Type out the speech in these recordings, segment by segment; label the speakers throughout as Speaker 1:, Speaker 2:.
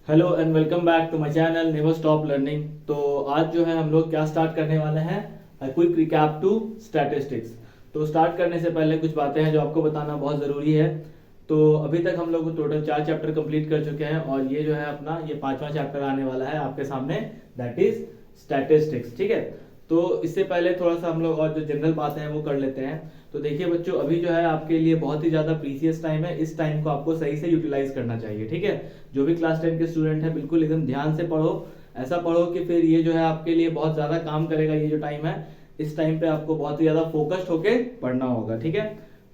Speaker 1: Hello and welcome back to my channel never stop learning. तो आज जो है हम लोग क्या स्टार्ट करने वाले हैं, क्विक रिकैप टू स्टैटिस्टिक्स। तो स्टार्ट करने से पहले कुछ बातें हैं जो आपको बताना बहुत ज़रूरी है। तो अभी तक हम लोग टोटल 4 चैप्टर कंप्लीट कर चुके हैं और ये जो है अपना ये 5वां चैप्टर आने वाला है आपके सामने, दैट इज स्टैटिस्टिक्स। ठीक है, तो इससे पहले थोड़ा सा हम लोग और जो जनरल बातें हैं वो कर लेते हैं। तो देखिए बच्चों, अभी जो है आपके लिए बहुत ही ज़्यादा प्रीसियस टाइम है। इस टाइम को आपको सही से यूटिलाइज करना चाहिए। ठीक है, जो भी क्लास 10 के स्टूडेंट हैं बिल्कुल एकदम ध्यान से पढ़ो। ऐसा पढ़ो कि फिर ये जो है आपके लिए बहुत ज़्यादा काम करेगा। ये जो टाइम है, इस टाइम पे आपको बहुत ही ज़्यादा फोकस्ड होके पढ़ना होगा। ठीक है,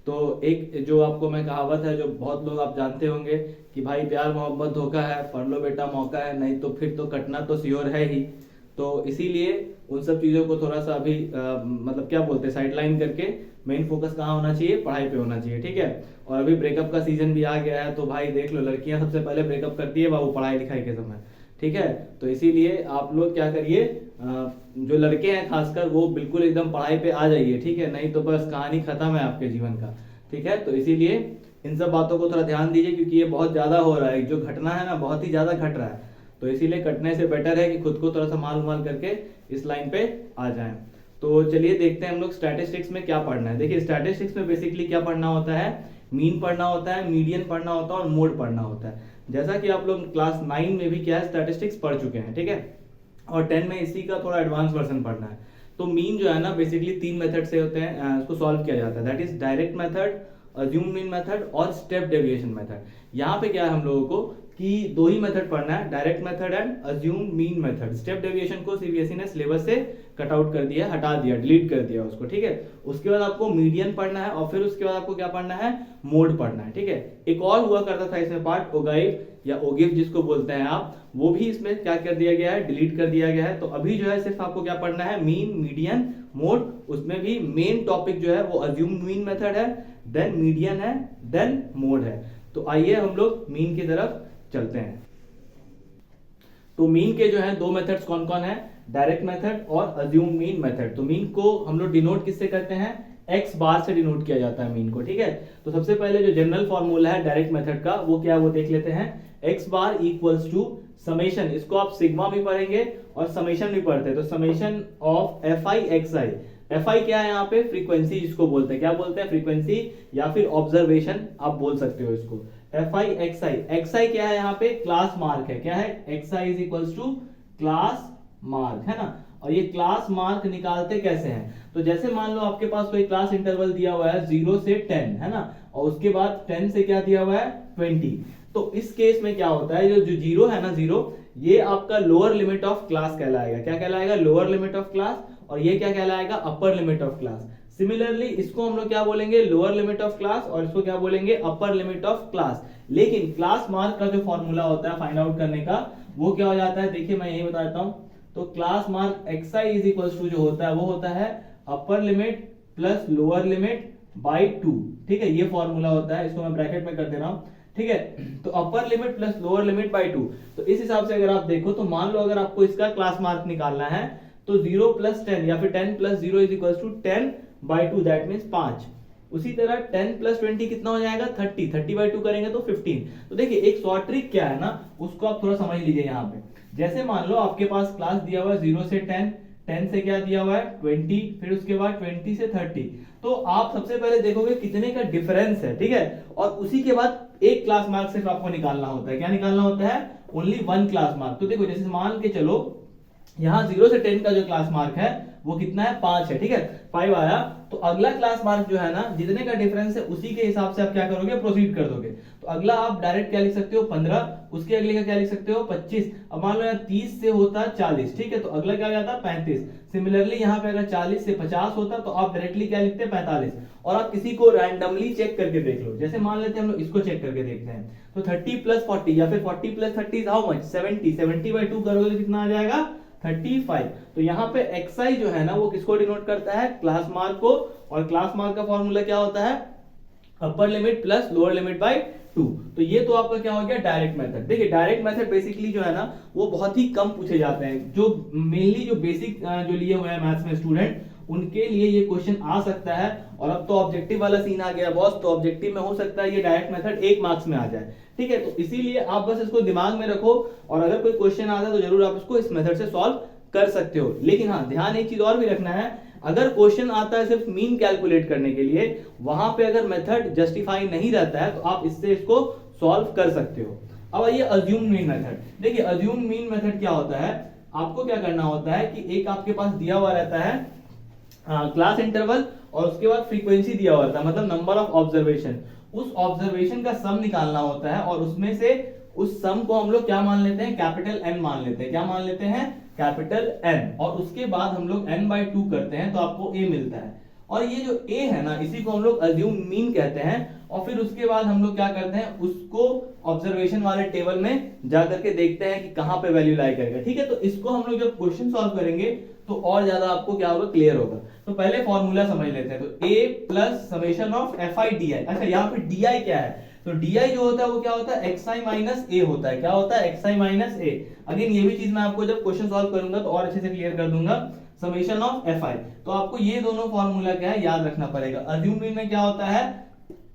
Speaker 1: तो एक जो आपको मैं कहावत है जो बहुत लोग आप जानते होंगे कि भाई प्यार मोहब्बत धोखा है, पढ़ लो बेटा मौका है, नहीं तो फिर तो कटना तो श्योर है ही। तो इसीलिए उन सब चीज़ों को थोड़ा सा अभी मतलब क्या बोलते हैं, साइडलाइन करके मेन फोकस कहाँ होना चाहिए, पढ़ाई पे होना चाहिए। ठीक है, और अभी ब्रेकअप का सीजन भी आ गया है, तो भाई देख लो लड़कियां सबसे पहले ब्रेकअप करती है बाबू पढ़ाई लिखाई के समय। ठीक है, तो इसीलिए आप लोग क्या करिए, जो लड़के हैं खासकर वो बिल्कुल एकदम पढ़ाई पे आ जाइए। ठीक है, नहीं तो बस कहानी खत्म है आपके जीवन का। ठीक है, तो इसीलिए इन सब बातों को थोड़ा ध्यान दीजिए क्योंकि ये बहुत ज्यादा हो रहा है, जो घटना है ना बहुत ही ज्यादा घट रहा है। तो इसीलिए कटने से बेटर है कि खुद को थोड़ा सा माल माल करके इस लाइन पे आ जाएं। तो चलिए देखते हैं हम लोग स्टैटिस्टिक्स में क्या पढ़ना है। देखिए स्टैटिस्टिक्स में बेसिकली क्या पढ़ना होता है, मीन पढ़ना होता है, मीडियन पढ़ना होता है और मोड पढ़ना होता है। जैसा कि आप लोग क्लास 9 में भी क्या है स्टैटिस्टिक्स पढ़ चुके हैं। ठीक है, और 10 में इसी का थोड़ा एडवांस वर्जन पढ़ना है। तो मीन जो है ना बेसिकली 3 मेथड से होते हैं, उसको सॉल्व किया जाता है, that is direct method, assume mean method और स्टेप डेविएशन मेथड। यहाँ पे क्या है हम लोगों को कि दो ही मेथड पढ़ना है, direct method and assume mean method. Step deviation को सीबीएसई ने सिलेबस से कट आउट कर दिया, हटा दिया, डिलीट कर दिया उसको। ठीक है, उसके बाद आपको मीडियन पढ़ना है और फिर उसके बाद आपको क्या पढ़ना है, मोड पढ़ना है। ठीक है, एक और हुआ करता था इसमें पार्ट, ओगाइव या ओगिव जिसको बोलते हैं आप, वो भी इसमें क्या कर दिया गया है, डिलीट कर दिया गया है। तो अभी जो है सिर्फ आपको क्या पढ़ना है, मीन, मीडियन, मोड। उसमें भी मेन टॉपिक जो है वो अज्यूम मीन मेथड है, देन मीडियन है, देन मोड है। तो आइए हम लोग मीन की तरफ चलते हैं। तो मीन के जो है दो मेथड्स कौन कौन है, डायरेक्ट मेथड और अज्यूम मीन मेथड। तो मीन को हम लोग डिनोट किससे करते हैं, एक्स बार से डिनोट किया जाता है मीन को। ठीक है, तो सबसे पहले जो जनरल फॉर्मूला है डायरेक्ट मेथड का वो क्या है वो देख लेते हैं। X bar equals to summation, इसको आप सिग्मा भी पढ़ेंगे और समेशन भी पढ़ते हैं। तो summation of F i x I. F I क्या है यहाँ पे, फ्रीक्वेंसी जिसको बोलते हैं, क्या बोलते हैं, फ्रीक्वेंसी या फिर ऑब्जर्वेशन आप बोल सकते हो इसको। F i x i, x i क्या है यहाँ पे, क्लास मार्क है। क्या है, x I is equals to class mark, है ना। और ये क्लास मार्क निकालते कैसे हैं, तो जैसे मान लो आपके पास कोई क्लास इंटरवल दिया हुआ है 0 से 10, है ना, और उसके बाद 10 से क्या दिया हुआ है, 20। तो इस केस में क्या होता है, जो जो जीरो है ना, जीरो, ये आपका लोअर लिमिट ऑफ क्लास कहलाएगा। क्या कहलाएगा, लोअर लिमिट ऑफ क्लास। और ये क्या कहलाएगा, upper limit of class. Similarly इसको हम लोग क्या बोलेंगे, लोअर लिमिट ऑफ क्लास, और इसको क्या बोलेंगे, अपर लिमिट ऑफ क्लास। लेकिन क्लास मार्क का जो फॉर्मूला होता है फाइंड आउट करने का, वो क्या हो जाता है, देखिए मैं यही बता देता हूं। तो class mark X I is equal to जो होता है वो होता है upper limit plus lower limit by 2। ठीक है, ये फॉर्मूला होता है, इसको मैं ब्रैकेट में कर दे रहा हूं। ठीक है, तो अपर limit plus lower limit by 2। तो इस हिसाब से अगर आप देखो तो मान लो अगर आपको इसका क्लास मार्क निकालना है तो 0 प्लस 10 या फिर 10 plus 0 is equal to 10 by 2, that means 5। उसी तरह 10 प्लस 20 कितना हो जाएगा, 30, 30 बाई 2 करेंगे तो 15। तो देखिए एक शॉर्ट ट्रिक क्या है ना, उसको आप थोड़ा समझ लीजिए यहाँ पे। जैसे मान लो आपके पास क्लास दिया हुआ है 0 से 10, 10 से क्या दिया हुआ है 20, फिर उसके बाद 20 से 30। तो आप सबसे पहले देखोगे कितने का डिफरेंस है। ठीक है, और उसी के बाद एक क्लास मार्क सिर्फ आपको निकालना होता है। क्या निकालना होता है, ओनली वन क्लास मार्क। तो देखो जैसे मान के चलो यहाँ 0 से 10 का जो क्लास मार्क है वो कितना है, 5 है। ठीक है, 5 आया, तो अगला क्लास मार्क जो है ना, जितने का डिफरेंस है उसी के हिसाब से आप क्या करोगे, प्रोसीड कर दोगे। तो अगला आप डायरेक्ट क्या लिख सकते हो, 15, उसके अगले का क्या लिख सकते हो, 25। अब मान लो यहाँ 30 से होता 40, ठीक है, तो अगला क्या हो जाता 35। सिमिलरली यहाँ पे अगर 40 से 50 होता तो आप डायरेक्टली क्या लिखते 45। और आप किसी को रैंडमली चेक करके देख लो, जैसे मान लेते हैं हम लोग इसको चेक करके देखते हैं। तो 30 प्लस 40 या फिर 40 प्लस 30 हाउ मच, 70। 70 बाई 2 करोगे तो कितना आ जाएगा, 35। तो यहाँ पे xi जो है ना वो किसको डिनोट करता है, क्लास मार्क को। और क्लास मार्क का फॉर्मूला क्या होता है, upper limit plus lower limit by 2। तो ये तो आपका क्या हो गया, डायरेक्ट मेथड। देखिए डायरेक्ट मेथड बेसिकली जो है ना वो बहुत ही कम पूछे जाते हैं। जो मेनली जो बेसिक जो लिए हुए हैं मैथ्स में स्टूडेंट, उनके लिए ये क्वेश्चन आ सकता है। और अब तो ऑब्जेक्टिव वाला सीन आ गया बॉस, तो ऑब्जेक्टिव में हो सकता है ये डायरेक्ट मेथड 1 मार्क्स में आ जाए। ठीक है, तो इसीलिए आप बस इसको दिमाग में रखो और अगर कोई क्वेश्चन आता है तो जरूर आप इसको इस मेथड से सॉल्व कर सकते हो। लेकिन हाँ, ध्यान एक चीज और भी रखना है, अगर क्वेश्चन आता है सिर्फ मीन कैलकुलेट करने के लिए, वहां पे अगर मेथड जस्टिफाई नहीं रहता है तो आप इससे इसको सॉल्व कर सकते हो। अब आइए अज्यूम मीन मेथड। देखिए अज्यूम मीन मेथड क्या होता है, आपको क्या करना होता है कि एक आपके पास दिया हुआ रहता है क्लास इंटरवल और उसके बाद फ्रीक्वेंसी दिया हुआ रहता है, मतलब नंबर ऑफ ऑब्जर्वेशन। उस ऑब्जर्वेशन का सम निकालना होता है और उसमें से उस सम को हम लोग क्या मान लेते हैं, कैपिटल एन मान लेते हैं। क्या मान लेते हैं, कैपिटल एन। और उसके बाद हम लोग n/2 करते हैं तो आपको a मिलता है। और ये जो a है ना, इसी को हम लोग अज्यूम मीन कहते हैं। और फिर उसके बाद हम लोग क्या करते हैं, उसको ऑब्जर्वेशन वाले टेबल में जाकर के देखते हैं कि कहां पे वैल्यू लाई करेगा। ठीक है, तो इसको हम लोग जब क्वेश्चन सॉल्व करेंगे तो और ज्यादा आपको क्या होगा, क्लियर होगा। तो पहले फॉर्मूला समझ लेते हैं। तो a plus summation of fi di। अच्छा, यहाँ पे di क्या है, तो di जो होता है वो क्या होता है, xi माइनस a होता है। क्या होता है, xi माइनस a। अगेन ये भी चीज मैं आपको जब क्वेश्चन सॉल्व करूंगा तो और अच्छे से क्लियर कर दूंगा। समेशन ऑफ fi, तो आपको ये दोनों फॉर्मूला क्या है याद रखना पड़ेगा। अज्यूम मीन में क्या होता है,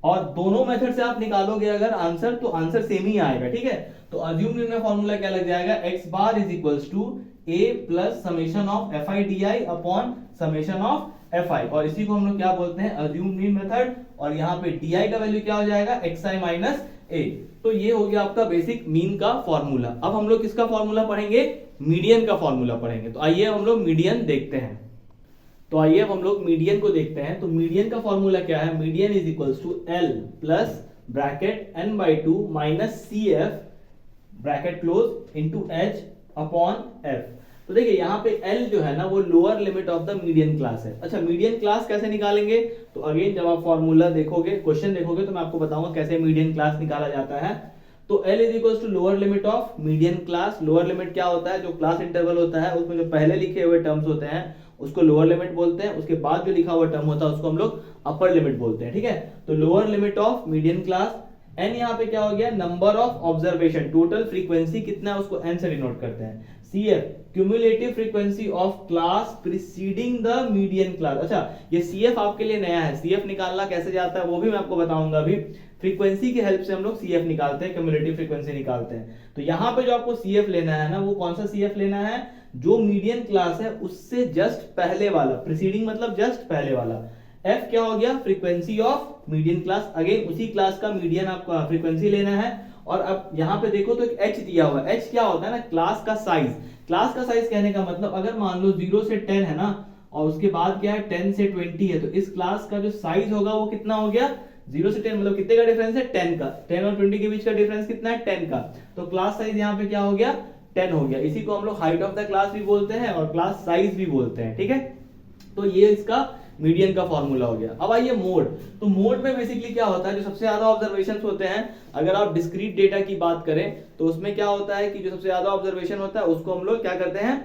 Speaker 1: और दोनों मेथड से आप निकालोगे अगर आंसर तो आंसर सेम ही आएगा। ठीक है, तो अज्यूम मीन में फॉर्मूला क्या लग जाएगा, x bar is equals to a plus summation of fi di upon summation of fi। और इसी को हम लोग क्या बोलते हैं, अज्यूम मीन मेथड। और यहाँ पे di का वैल्यू क्या हो जाएगा, xi माइनस a। तो ये हो गया आपका बेसिक मीन का फॉर्मूला। अब हम लोग किसका फॉर्मूला पढ़ेंगे, मीडियन का फॉर्मूला पढ़ेंगे। तो आइए हम लोग मीडियन देखते हैं। तो आइए अब हम लोग मीडियन को देखते हैं। तो मीडियन का फॉर्मूला क्या है, median is equals to l plus bracket n/2 minus cf bracket close into h upon f। तो देखिए यहाँ पे L जो है ना वो lower limit of the median class है। अच्छा, मीडियन क्लास कैसे निकालेंगे, तो अगेन जब आप फॉर्मूला देखोगे, क्वेश्चन देखोगे, तो मैं आपको बताऊंगा कैसे मीडियन क्लास निकाला जाता है। तो L is equals to lower limit of median class. Lower limit क्या होता है, जो क्लास इंटरवल होता है उसमें जो पहले लिखे हुए टर्म्स होते हैं उसको लोअर लिमिट बोलते हैं, उसके बाद जो लिखा हुआ टर्म होता है उसको हम लोग अपर लिमिट बोलते हैं। ठीक है, तो lower limit of median class. n यहाँ पे क्या हो गया, number of observation, total frequency कितना है उसको n से डिनोट करते हैं। CF cumulative frequency of class preceding the median class. अच्छा, ये CF आपके लिए नया है, CF निकालना कैसे जाता है वो भी मैं आपको बताऊंगा अभी। फ्रीक्वेंसी की हेल्प से हम लोग CF निकालते हैं, क्यूमुलेटिव फ्रीक्वेंसी निकालते हैं। तो यहाँ पे जो आपको CF लेना है ना, वो कौन सा CF लेना है, जो मीडियन क्लास है उससे जस्ट पहले वाला, प्रीसीडिंग मतलब जस्ट पहले वाला। F क्या हो गया, frequency of median class. Again उसी क्लास का मीडियन आपको फ्रीक्वेंसी लेना है। और अब यहाँ पे देखो तो एक h दिया हुआ है। h क्या होता है ना, क्लास का साइज। क्लास का साइज कहने का मतलब अगर मान लो 0 से 10 है ना, और उसके बाद क्या है 10 से 20 है, तो इस क्लास का जो साइज होगा वो कितना हो गया, 0 से 10 मतलब कितने का डिफरेंस है, 10 का। 10 और 20 के बीच का डिफरेंस कितना है, 10 का। तो क्लास साइज यहाँ पे क्या हो गया, 10 हो गया। इसी को हम लोग हाइट ऑफ द क्लास भी बोलते हैं और क्लास साइज भी बोलते हैं। ठीक है, तो ये इसका मीडियन का फॉर्मूला हो गया। अब आइए मोड। तो मोड में बेसिकली क्या होता है, जो सबसे ज्यादा ऑब्जर्वेशंस होते हैं, अगर आप डिस्क्रीट डेटा की बात करें तो उसमें क्या होता है कि जो सबसे ज्यादा ऑब्जर्वेशन होता है उसको हम लोग क्या करते हैं,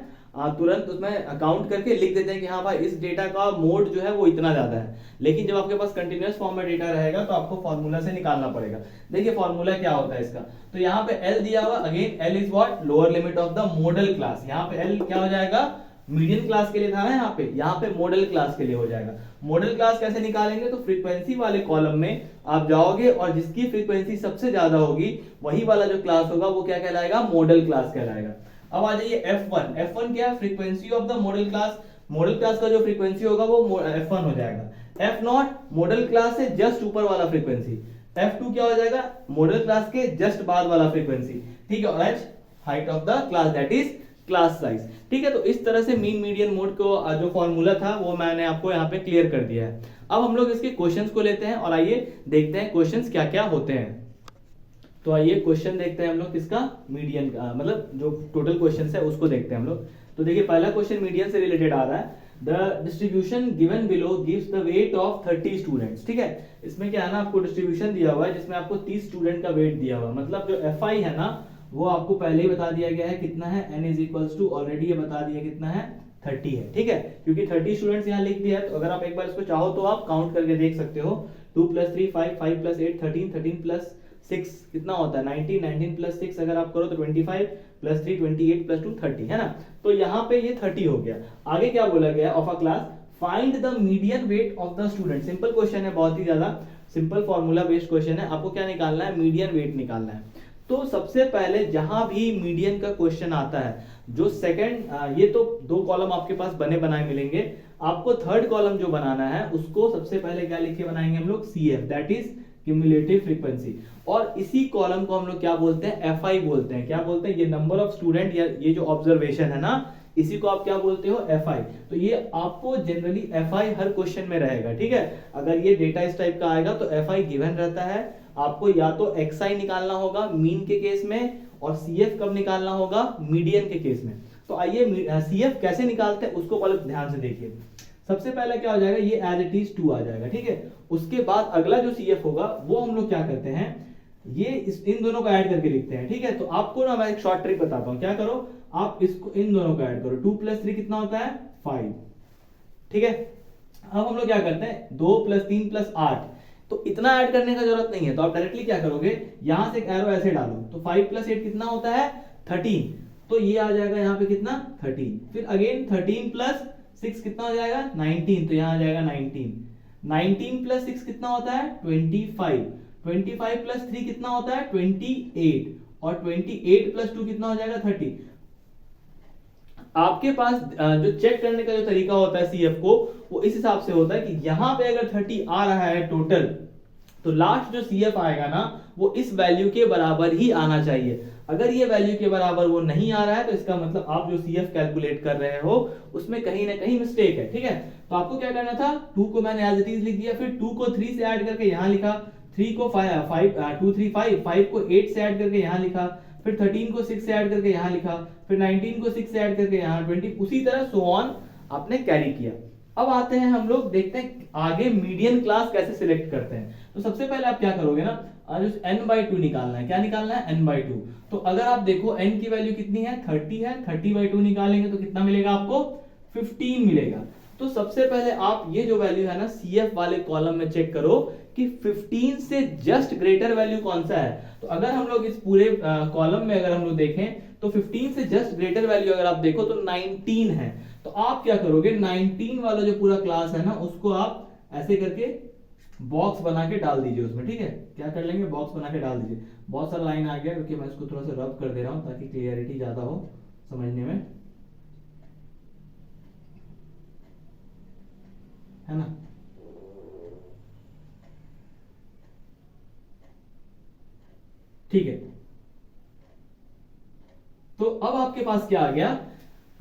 Speaker 1: तुरंत उसमें अकाउंट करके लिख देते हैं कि हाँ भाई इस डेटा का मोड जो है वो इतना ज्यादा है। लेकिन जब आपके पास कंटिन्यूअस फॉर्म में डेटा रहेगा तो आपको फॉर्मूला से निकालना पड़ेगा। देखिए फॉर्मूला क्या होता है इसका, तो यहाँ पे L दिया हुआ, again L is what, lower limit of the model class. यहाँ पे L क्या हो जाएगा, मीडियन क्लास के लिए था ना, यहाँ पे मॉडल क्लास के लिए हो जाएगा। मॉडल क्लास कैसे निकालेंगे, तो फ्रीक्वेंसी वाले कॉलम में आप जाओगे और जिसकी फ्रीक्वेंसी सबसे ज्यादा होगी वही वाला जो क्लास होगा वो क्या कहलाएगा, मॉडल क्लास कहलाएगा। अब आ जाइए F1। F1 क्या है, frequency of the model class. Model class का जो फ्रीक्वेंसी होगा वो F1 हो जाएगा। F0 मॉडल क्लास से जस्ट ऊपर वाला फ्रीक्वेंसी। F2 क्या हो जाएगा, मॉडल क्लास के जस्ट बाद वाला फ्रीक्वेंसी। ठीक है, और H height of the class, that is class size. ठीक है, तो इस तरह से मीन मीडियन मोड को जो फॉर्मूला था वो मैंने आपको यहाँ पे क्लियर कर दिया है। अब हम लोग इसके क्वेश्चंस को लेते हैं और आइए देखते हैं क्वेश्चंस क्या क्या होते हैं। तो आइए क्वेश्चन देखते हैं हम लोग किसका, मीडियन का, मतलब जो टोटल क्वेश्चंस है उसको देखते हैं हम लोग। तो देखिए पहला क्वेश्चन मीडियन से रिलेटेड आ रहा है। The distribution given below gives the weight of 30 students. ठीक है, इसमें क्या है ना, आपको डिस्ट्रीब्यूशन दिया हुआ है जिसमें आपको 30 स्टूडेंट का वेट दिया हुआ है। मतलब जो FI है ना वो आपको पहले ही बता दिया गया है कितना है, n is equals to already ये बता दिया कितना है, 30 है। ठीक है, क्योंकि 30 स्टूडेंट्स यहाँ लिख दिया है, तो अगर आप एक बार इसको चाहो तो आप काउंट करके देख सकते हो। 2 + 3 5, 5 + 8 13, 13 + 6 कितना होता है 19, 19 + 6 अगर आप करो तो 25 + 3 28 + 2 30 है ना। तो यहाँ पे ये 30 हो गया। आगे क्या बोला गया, of a class find the median weight of the student. Simple question है, बहुत ही ज्यादा सिंपल फॉर्मूला बेस्ड क्वेश्चन है। आपको क्या निकालना है, मीडियन वेट निकालना है। तो सबसे पहले जहां भी मीडियन का क्वेश्चन आता है, जो सेकंड, ये तो दो कॉलम आपके पास बने बनाए मिलेंगे, आपको थर्ड कॉलम जो बनाना है उसको सबसे पहले क्या लिख के बनाएंगे हम लोग, CF, that is cumulative frequency. और इसी कॉलम को हम लोग क्या बोलते हैं, FI बोलते हैं। क्या बोलते हैं, ये नंबर ऑफ स्टूडेंट या ये जो ऑब्जर्वेशन है ना, इसी को आप क्या बोलते हो, FI। तो ये आपको जनरली FI हर क्वेश्चन में रहेगा, ठीक है। अगर ये डेटा इस टाइप का आएगा तो FI गिवन रहता है। आपको या तो XI निकालना होगा मीन के केस में, और CF कब निकालना होगा, मीडियन के केस में। तो आइए CF कैसे निकालते हैं उसको पहले ध्यान से देखिए। सबसे पहले क्या हो जाएगा, ये एज इट इज 2 आ जाएगा, ठीक है। उसके बाद अगला जो CF होगा वो हम लोग क्या करते हैं, ये इन दोनों को ऐड करके लिखते हैं, ठीक है। तो आपको ना मैं एक शॉर्ट ट्रिक बताता हूं, क्या करो, आप इसको इन दोनों को ऐड करो, 2 + 3 कितना होता है, 5, ठीक है। अब हम लोग क्या करते हैं, 2 + 3 + 8, तो इतना ऐड करने का जरूरत नहीं है। तो आप डायरेक्टली क्या करोगे, यहां से एक एरो ऐसे डालो, तो 5 + 8 कितना होता है, 13। तो ये आ जाएगा यहाँ पे कितना, 13। फिर अगेन 13 + 6 कितना हो जाएगा, 19। तो यहाँ आ जाएगा 19। 19 + 6 कितना होता है, 25। 25 + 3 कितना होता है, 28। और 28 + 2 कितना हो जाएगा, 30। आपके पास जो चेक करने का जो तरीका होता है CF को, वो इस हिसाब से होता है कि यहां पे अगर 30 आ रहा है टोटल, तो लास्ट जो CF आएगा ना वो इस वैल्यू के बराबर ही आना चाहिए। अगर ये वैल्यू के बराबर वो नहीं आ रहा है तो इसका मतलब आप जो CF कैलकुलेट कर रहे हो उसमें कहीं ना कहीं मिस्टेक है, ठीक है। तो आपको क्या करना था, 2 को मैंने एज इट इज लिख दिया, फिर 2 को 3 से ऐड करके यहां लिखा, 3 को 2 3 5 को 8 से ऐड करके यहां लिखा, फिर 13 को 6 से ऐड करके यहां लिखा, फिर 19 को 6 से ऐड करके यहां 20, उसी तरह सो ऑन आपने कैरी किया। अब आते हैं हम लोग देखते हैं आगे मीडियन क्लास कैसे सिलेक्ट करते हैं। तो सबसे पहले आप क्या करोगे ना, n/2 निकालना है। क्या निकालना है, n/2। तो अगर आप देखो n की वैल्यू कितनी है, 30 है, 30/2 निकालेंगे तो कितना मिलेगा आपको, 15 मिलेगा। तो सबसे पहले आप ये जो वैल्यू है ना CF वाले कॉलम में चेक करो कि 15 से जस्ट ग्रेटर वैल्यू कौन सा है। तो अगर हम लोग इस पूरे कॉलम में अगर हम लोग देखें तो 15 से जस्ट ग्रेटर वैल्यू अगर आप देखो तो 19 है। तो आप क्या करोगे, 19 वाला जो पूरा क्लास है ना उसको आप ऐसे करके बॉक्स बना के डाल दीजिए उसमें, ठीक है। क्या कर लेंगे, बॉक्स बना के डाल दीजिए। बहुत सारा लाइन आ गया क्योंकि मैं इसको थोड़ा सा रब कर दे रहा हूं ताकि क्लियरिटी ज्यादा हो समझने में, है ना। ठीक है, तो अब आपके पास क्या आ गया,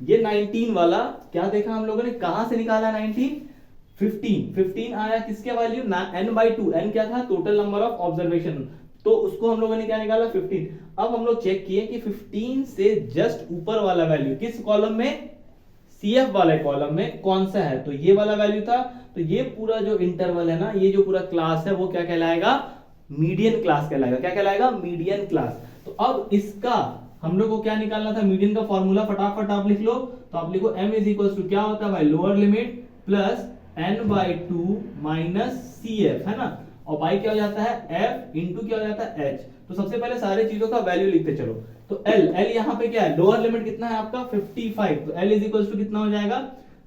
Speaker 1: ये 19 वाला क्या देखा हम लोगों ने, कहां से निकाला 19, 15 आया, किसके वैल्यू, n/2। n क्या था, टोटल नंबर ऑफ ऑब्जर्वेशन, तो उसको हम लोगों ने क्या निकाला, 15। अब हम लोग चेक किए कि 15 से जस्ट ऊपर वाला वैल्यू किस कॉलम में, CF वाले कॉलम में कौन सा है, तो ये वाला वैल्यू था। तो ये पूरा जो इंटरवल है ना, ये जो पूरा क्लास है वो क्या कहलाएगा, मीडियन क्लास कहलाएगा। क्या कहलाएगा, मीडियन क्लास। तो अब इसका हम लोग को क्या निकालना था, मीडियन का फॉर्मूला फटाफट आप लिख लो। तो आप लिखो m = क्या होता है भाई, lower limit plus n/2 minus CF, है ना। और बाई क्या हो जाता है, f इंटू क्या हो जाता है, h। तो सबसे पहले सारे चीजों का वैल्यू लिखते चलो। तो L यहाँ पे क्या है, लोअर लिमिट कितना है आपका, 55। तो L = कितना हो जाएगा,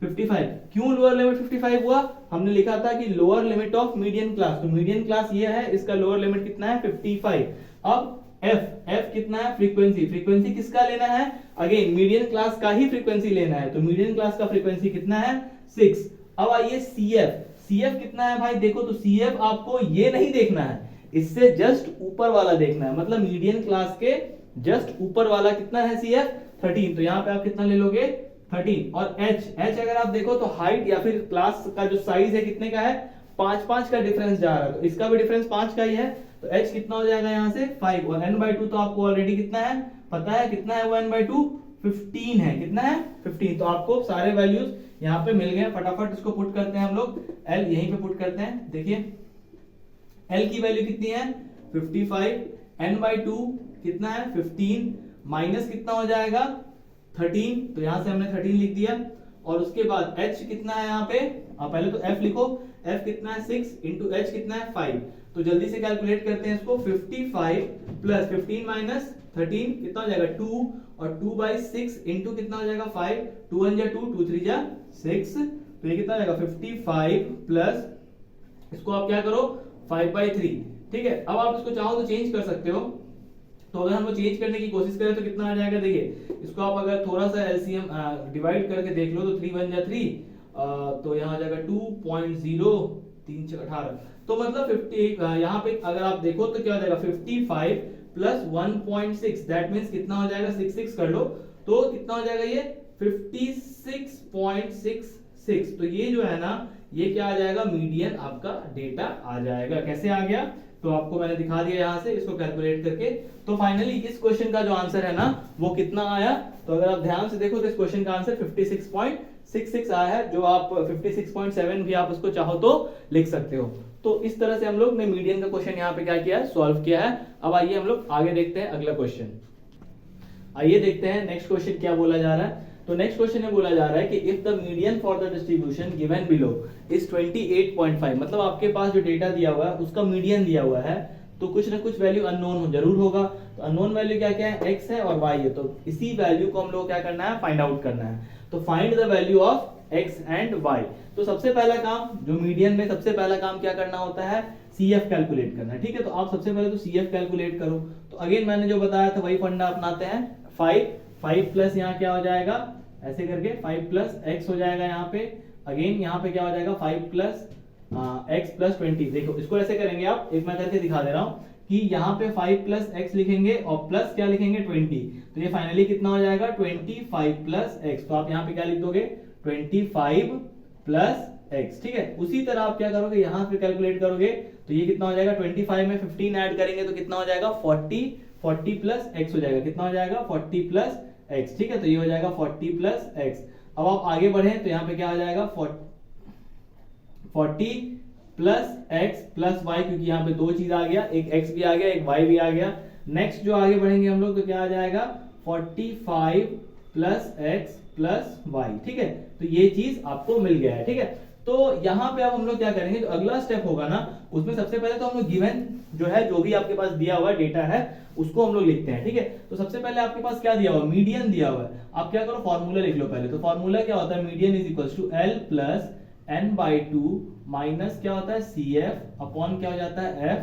Speaker 1: 55। क्यों लोअर लिमिट 55 हुआ, हमने लिखा था कि lower limit of median class. तो मीडियन क्लास ये है, इसका लोअर लिमिट कितना है, 55। अब f कितना है, फ्रीक्वेंसी किसका लेना है, अगेन मीडियन क्लास का ही फ्रीक्वेंसी लेना है। तो मीडियन क्लास का फ्रीक्वेंसी कितना है, 6। अब आइए CF कितना है भाई, देखो तो CF आपको ये नहीं देखना है, इससे जस्ट ऊपर वाला देखना है, मतलब मीडियन क्लास के जस्ट ऊपर वाला कितना है CF, 13। तो यहाँ पे आप कितना ले लोगे, 13। और H अगर आप देखो तो हाइट या फिर क्लास का जो साइज है कितने का है, 5 का डिफरेंस जा रहा है, तो इसका भी डिफरेंस 5 का ही है। तो H कितना हो जाएगा यहाँ से 5, और n/2 तो आपको ऑलरेडी कितना है पता है, कितना है वो n/2, 15 है, कितना है 15। तो आपको सारे वैल्यूज यहाँ पे मिल गए। फटाफट इसको पुट करते हैं हम लोग, L यहीं पे पुट करते हैं। देखिए L की वैल्यू कितनी है 55, n/2 कितना है 15, माइनस कितना हो जाएगा 13, तो यहां से हमने 13 लिख दिया। और उसके बाद H कितना है यहाँ पे, पहले तो F लिखो, F कितना है 6 इंटू H कितना है 5। तो जल्दी से कैलकुलेट करते हैं इसको, 55 प्लस 15 माइनस 13 कितना हो जाएगा 2, और 2/6 इंटू कितना हो जाएगा 5, 2 1 जा 2, 2 3 जा 6। तो ये कितना हो जाएगा 55 प्लस, इसको आप क्या करो 5/3, ठीक है। अब आप इसको चाहो तो चेंज कर सकते हो, तो अगर हम लोग चेंज करने की कोशिश करें तो कितना आ जाएगा, देखिए इसको आप अगर थोड़ा सा एलसीएम डिवाइड करके देख लो तो 3 1 जा 3, तो यहाँ आ जाएगा 2.0, 3 6 18, तो मतलब 50, यहाँ पे अगर आप देखो तो क्या हो जाएगा 55 प्लस 1.6, दैट मीन्स कितना हो जाएगा 6 कर लो, तो कितना हो जाएगा ये 56.66। तो ये जो है ना, ये क्या आ जाएगा, मीडियन आपका डेटा आ जाएगा। कैसे आ गया, तो आपको मैंने दिखा दिया यहाँ से इसको कैलकुलेट करके। तो फाइनली इस क्वेश्चन का जो आंसर है ना वो कितना आया, तो अगर आप ध्यान से देखो तो इस क्वेश्चन का आंसर 56.66 आया है, जो आप 56.7 भी आप उसको चाहो तो लिख सकते हो। तो इस तरह से हम लोग ने मीडियन का क्वेश्चन यहाँ पे क्या किया है, सॉल्व किया है। अब आइए हम लोग आगे देखते हैं अगला क्वेश्चन। आइए देखते हैं नेक्स्ट क्वेश्चन क्या बोला जा रहा है। तो नेक्स्ट क्वेश्चन में बोला जा रहा है कि if the median for the distribution given below is 28.5, मतलब आपके पास जो डेटा दिया हुआ है उसका मीडियन दिया हुआ है, तो कुछ ना कुछ वैल्यू अननोन जरूर होगा। तो अननोन वैल्यू क्या क्या है, x है और y है, तो इसी वैल्यू को हम लोग क्या करना है, फाइंड आउट करना है। तो find the value of x and y। तो सबसे पहला काम, जो मीडियन में सबसे पहला काम क्या करना होता है, CF कैलकुलेट करना है, ठीक है। तो आप सबसे पहले तो CF कैलकुलेट करो। तो अगेन मैंने जो बताया था वही फंडा अपनाते हैं, 5 प्लस यहाँ क्या हो जाएगा, ऐसे करके 5 प्लस x हो जाएगा यहाँ पे, अगेन यहाँ पे क्या हो जाएगा 5 प्लस x प्लस 20। देखो इसको ऐसे करेंगे आप, एक मैं करके दिखा दे रहा हूँ कि यहाँ पे 5 प्लस x लिखेंगे और प्लस क्या लिखेंगे 20, तो ये फाइनली कितना हो जाएगा 25 प्लस x। तो आप यहाँ पे क्या लिख दोगे 25 प्लस x, ठीक है। उसी तरह आप क्या करोगे, यहाँ पे कैलकुलेट करोगे तो ये कितना हो जाएगा, 25 में 15 ऐड करेंगे तो कितना हो जाएगा 40 प्लस x हो जाएगा, कितना हो जाएगा 40 प्लस x, ठीक है। तो ये हो जाएगा 40 प्लस x। अब आप आगे बढ़े तो यहाँ पे क्या आ जाएगा 40 प्लस x प्लस y, क्योंकि यहाँ पे दो चीज आ गया, एक x भी आ गया एक y भी आ गया। नेक्स्ट जो आगे बढ़ेंगे हम लोग तो क्या आ जाएगा 45 प्लस x प्लस y, ठीक है। तो ये चीज आपको मिल गया है, ठीक है। तो यहाँ पे अब हम लोग क्या करेंगे, जो अगला स्टेप होगा ना उसमें सबसे पहले तो हम लोग गिवन जो है, जो भी आपके पास दिया हुआ डेटा है उसको हम लोग लिखते हैं, ठीक है। तो सबसे पहले आपके पास क्या दिया हुआ, मीडियन दिया हुआ है। आप क्या करो, फॉर्मूला लिख लो पहले। तो फॉर्मूला क्या होता है, median is equal to L plus n/2 minus क्या होता है CF अपॉन क्या हो जाता है F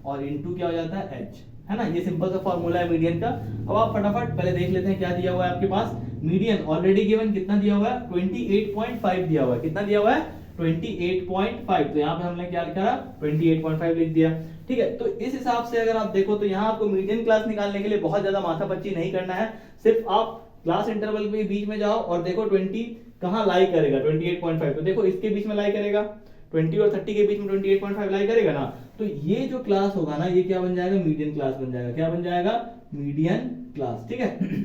Speaker 1: और इनटू क्या हो जाता है H, है ना। ये सिंपल सा फॉर्मूला है मीडियन का। अब आप फटाफट पहले देख लेते हैं क्या दिया हुआ है आपके पास। मीडियन ऑलरेडी गिवन कितना दिया हुआ है, 28.5 दिया हुआ है। कितना दिया हुआ है 28.5, तो यहाँ पे हमने क्या लिखा 28.5 लिख दिया, ठीक है। तो इस हिसाब से अगर आप देखो तो यहाँ आपको मीडियन क्लास निकालने के लिए बहुत ज्यादा माथापच्ची नहीं करना है, सिर्फ आप क्लास इंटरवल के बीच में जाओ और देखो 20 कहाँ लाई करेगा 28.5, तो देखो इसके बीच में लाई करेगा, 20 और 30 के बीच में 28.5 लाई करेगा ना, तो ये जो क्लास होगा ना ये क्या बन जाएगा, मीडियन क्लास बन जाएगा। क्या बन जाएगा, मीडियन क्लास, ठीक है।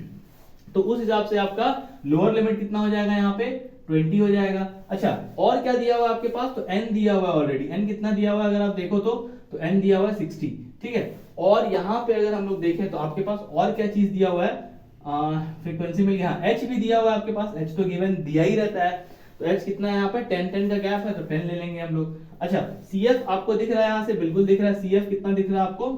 Speaker 1: तो उस हिसाब से आपका लोअर लिमिट कितना हो जाएगा, यहाँ पे 20 हो जाएगा। अच्छा, और क्या दिया हुआ है आपके पास, तो n दिया हुआ है ऑलरेडी। n कितना दिया हुआ है अगर आप देखो तो n दिया हुआ है 60, ठीक है। और यहाँ पे अगर हम लोग देखें तो आपके पास और क्या चीज दिया हुआ है, फ्रीक्वेंसी में यहाँ h भी दिया हुआ है आपके पास। h तो गिवन दिया ही रहता है, तो h कितना है यहाँ पे 10 का गैप है, तो 10 ले लेंगे हम लोग। अच्छा, CF आपको दिख रहा है, यहाँ से बिल्कुल दिख रहा है। CF कितना दिख रहा है आपको,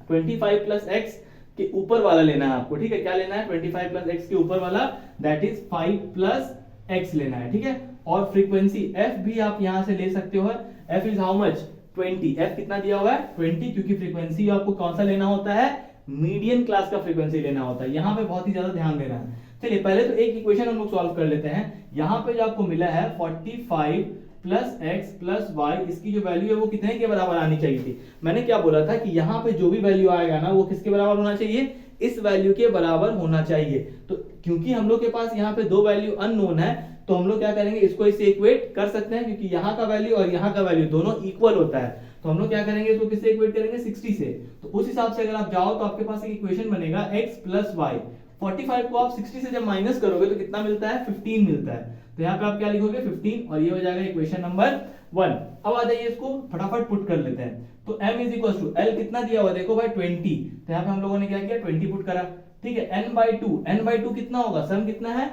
Speaker 1: 25 प्लस x के ऊपर वाला लेना है आपको, ठीक है। क्या लेना है, 25 प्लस x के ऊपर वाला, दैट इज 5 प्लस x लेना है, ठीक है। और फ्रीक्वेंसी f भी आप यहां से ले सकते हो, f is how much 20। f कितना दिया हुआ है 20, क्योंकि फ्रीक्वेंसी आपको कौन सा लेना होता है, मीडियन क्लास का फ्रीक्वेंसी लेना होता है। यहाँ पे बहुत ही ज्यादा ध्यान देना है। चलिए पहले तो एक इक्वेशन हम लोग सॉल्व कर लेते हैं। यहाँ पे जो आपको मिला है 45 प्लस x प्लस y, इसकी जो वैल्यू है वो कितने के बराबर आनी चाहिए थी। मैंने क्या बोला था कि यहाँ पे जो भी वैल्यू आएगा ना वो किसके बराबर होना चाहिए, इस वैल्यू के बराबर होना चाहिए। तो क्योंकि हम लोग के पास यहाँ पे दो वैल्यू अननोन है, तो हम लोग क्या करेंगे, इसको इससे इक्वेट कर सकते हैं, क्योंकि यहाँ का वैल्यू और यहाँ का वैल्यू दोनों इक्वल होता है। तो हम लोग क्या करेंगे, इसको किससे इक्वेट करेंगे, 60 से। तो उस हिसाब से अगर आप जाओ तो आपके पास एक इक्वेशन बनेगा x प्लस वाई। 45 को आप 60 से जब माइनस करोगे तो कितना मिलता है, 15 मिलता है। तो यहाँ पे आप क्या लिखोगे 15, और ये हो जाएगा इक्वेशन नंबर 1। अब आ जाइए इसको फटाफट पुट कर लेते हैं। तो m is equal to L कितना दिया हुआ देखो भाई 20, तो यहाँ पे हम लोगों ने क्या किया 20 पुट करा, ठीक है। n/2 कितना होगा, सम कितना है,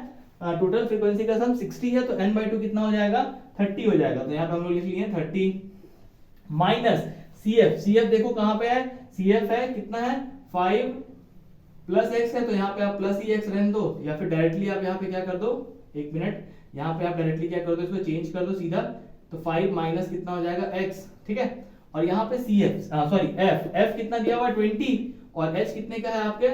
Speaker 1: टोटल फ्रीक्वेंसी का सम 60 है, तो n/2 कितना हो जाएगा 30 हो जाएगा। तो यहाँ पे हम लोग लिख लिए 30 माइनस CF देखो कहां पे है, CF है कितना है 5 प्लस x है, तो यहाँ पे आप प्लस ही x रहने दो, या फिर डायरेक्टली आप यहाँ पे क्या कर दो, एक मिनट, यहाँ पे आप डायरेक्टली क्या कर दो, इसको चेंज कर दो सीधा, तो 5 माइनस कितना हो जाएगा x, ठीक है। और यहाँ पे f कितना दिया हुआ है 20, और h कितने का है आपके,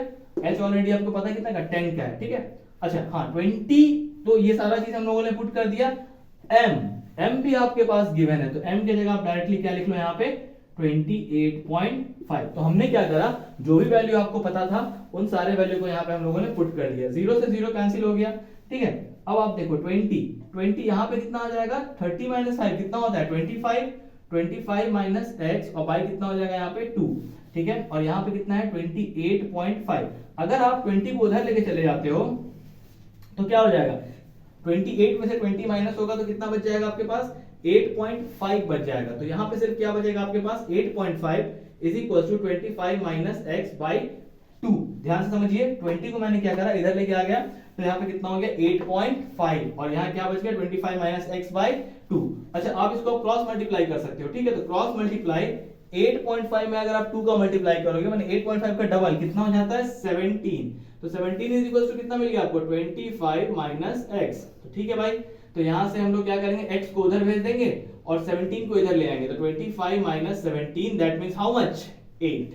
Speaker 1: h ऑलरेडी आपको पता है कितना का 10 का है, ठीक है। अच्छा हाँ 20, तो ये सारा चीज हम लोगों ने पुट कर दिया। m भी आपके पास गिवन है, तो m की जगह आप डायरेक्टली क्या लिख लो यहाँ पे 28.5। तो हमने क्या करा, जो भी वैल्यू आपको पता था उन सारे वैल्यू को यहाँ पे हम लोगों ने पुट कर दिया, 0 से 0 कैंसिल हो गया, ठीक है। अब आप देखो 20 यहाँ पे कितना आ जाएगा, 30 माइनस 5 कितना होता है 25 माइनस x, और y कितना हो जाएगा यहाँ पे 2, ठीक है। और यहाँ पे कितना है 28.5। अगर आप 20 को उधर लेके चले जाते हो तो क्या हो जाएगा, 28 में से 20 माइनस होगा तो कितना बच जाएगा आपके पास 8.5 बच जाएगा। तो यहाँ पे सिर्फ क्या बचेगा आपके पास 8.5 is equal to 25 minus X by 2। ध्यान से समझिए, 20 को मैंने क्या करा इधर लेके आ गया, तो यहाँ पे कितना हो गया 8.5, और यहाँ क्या बच गया 25 माइनस एक्स बाई 2। अच्छा आप इसको क्रॉस मल्टीप्लाई कर सकते हो, ठीक है। तो क्रॉस मल्टीप्लाई 8.5 में अगर आप 2 का मल्टीप्लाई करोगे माने 8.5 का डबल कितना हो जाता है 17, तो 17 इज इक्वल टू कितना मिल गया आपको 25 माइनस एक्स। तो ठीक है भाई, तो यहां से हम लोग क्या करेंगे x को उधर भेज देंगे और 17 को इधर ले आएंगे, तो 25 minus 17 that means how much 8।